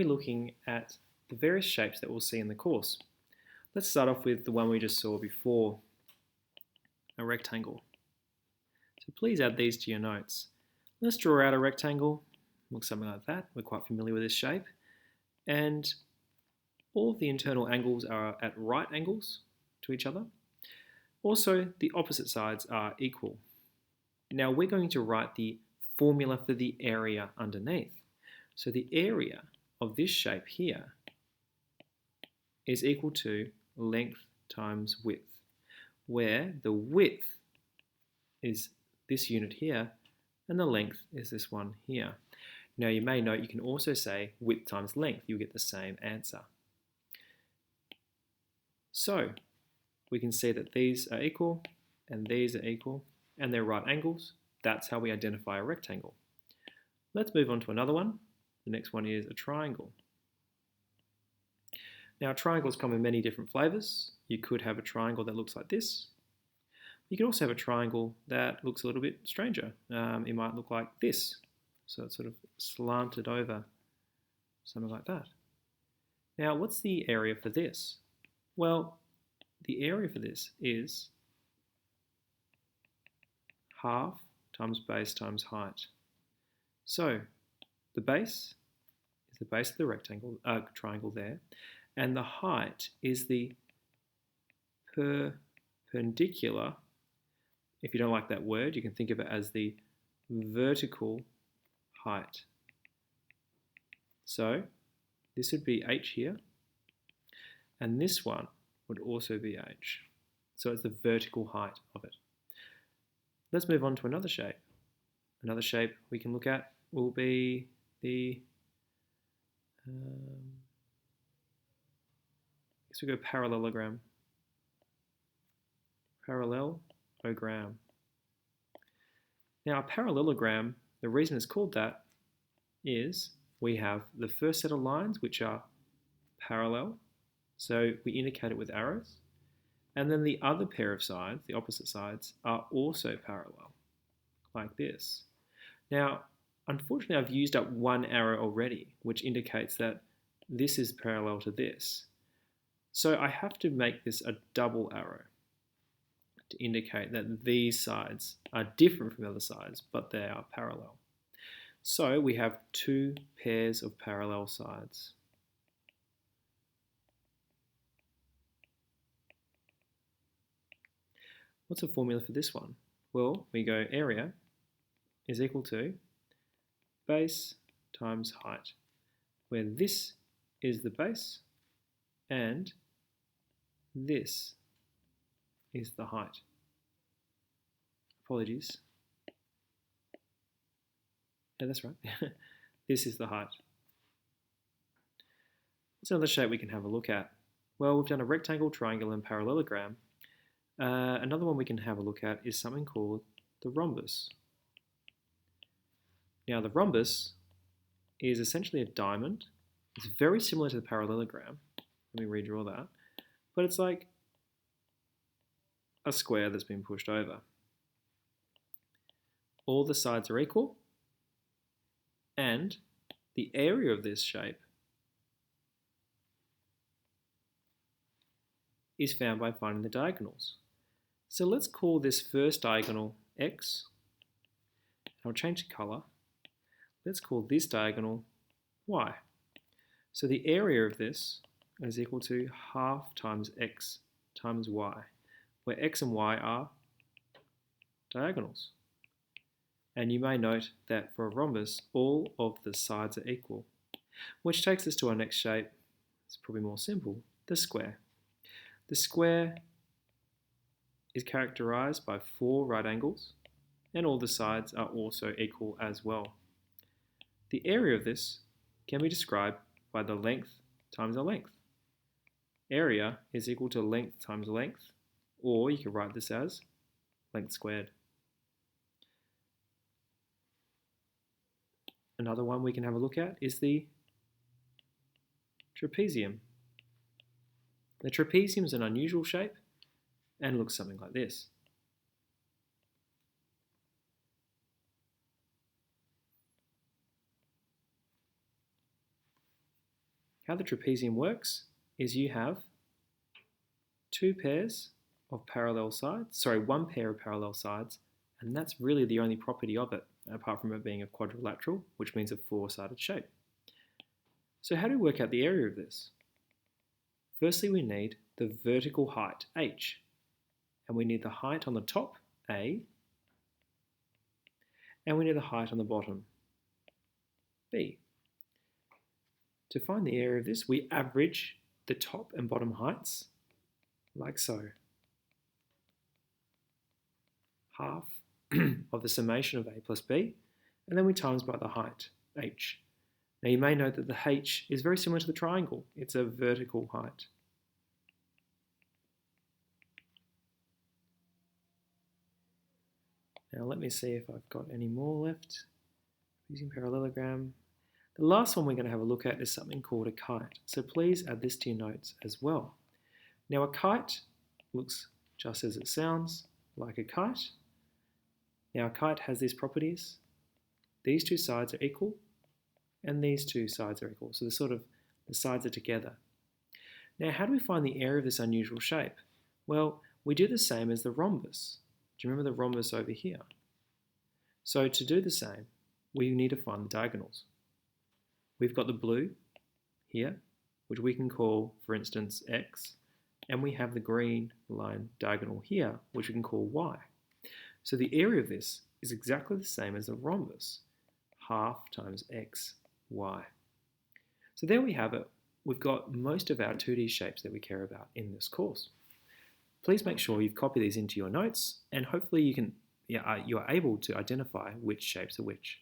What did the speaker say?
We're looking at the various shapes that we'll see in the course. Let's start off with the one we just saw before, a rectangle. So please add these to your notes. Let's draw out a rectangle. Looks something like that. We're quite familiar with this shape. And all of the internal angles are at right angles to each other. Also, the opposite sides are equal. Now we're going to write the formula for the area underneath. So the area of this shape here is equal to length times width, where the width is this unit here and the length is this one here. Now you may note you can also say width times length, you'll get the same answer. So we can see that these are equal and these are equal and they're right angles. That's how we identify a rectangle. Let's move on to another one. The next one is a triangle. Now triangles come in many different flavors. You could have a triangle that looks like this. You could also have a triangle that looks a little bit stranger. It might look like this. So it's sort of slanted over, something like that. Now what's the area for this? Well, the area for this is half times base times height. So the base is the base of the rectangle, triangle there, and the height is the perpendicular. If you don't like that word, you can think of it as the vertical height. So this would be h here, and this one would also be h. So it's the vertical height of it. Let's move on to another shape. Another shape we can look at will be the, I guess we go parallelogram. Parallelogram. Now a parallelogram, the reason it's called that is we have the first set of lines which are parallel, so we indicate it with arrows, and then the other pair of sides, the opposite sides, are also parallel, like this. Now, unfortunately I've used up one arrow already, which indicates that this is parallel to this. So I have to make this a double arrow to indicate that these sides are different from the other sides, but they are parallel. So we have two pairs of parallel sides. What's the formula for this one? Well, we go area is equal to base times height, where this is the base and this is the height. Apologies. Yeah, that's right. This is the height. What's another shape we can have a look at? Well, we've done a rectangle, triangle, and parallelogram. Another one we can have a look at is something called the rhombus. Now, the rhombus is essentially a diamond. It's very similar to the parallelogram. Let me redraw that. But it's like a square that's been pushed over. All the sides are equal, and the area of this shape is found by finding the diagonals. So let's call this first diagonal x. I'll change the color. Let's call this diagonal y. So the area of this is equal to half times x times y, where x and y are diagonals. And you may note that for a rhombus, all of the sides are equal, which takes us to our next shape. It's probably more simple, the square. The square is characterized by 4 right angles, and all the sides are also equal as well. The area of this can be described by the length times the length. Area is equal to length times length, or you can write this as length squared. Another one we can have a look at is the trapezium. The trapezium is an unusual shape and looks something like this. How the trapezium works is you have two pairs of parallel sides, one pair of parallel sides, and that's really the only property of it, apart from it being a quadrilateral, which means a four-sided shape. So how do we work out the area of this? Firstly, we need the vertical height, h, and we need the height on the top, a, and we need the height on the bottom, b. To find the area of this, we average the top and bottom heights, like so. Half of the summation of a plus b, and then we times by the height, h. Now you may note that the h is very similar to the triangle. It's a vertical height. Now let me see if I've got any more left. Using parallelogram. The last one we're going to have a look at is something called a kite. So please add this to your notes as well. Now a kite looks just as it sounds, like a kite. Now a kite has these properties. These two sides are equal, and these two sides are equal. So the sides are together. Now how do we find the area of this unusual shape? Well, we do the same as the rhombus. Do you remember the rhombus over here? So to do the same, we need to find the diagonals. We've got the blue here, which we can call, for instance, x, and we have the green line diagonal here, which we can call y. So the area of this is exactly the same as the rhombus, half times x, y. So there we have it. We've got most of our 2D shapes that we care about in this course. Please make sure you've copied these into your notes, and hopefully you are able to identify which shapes are which.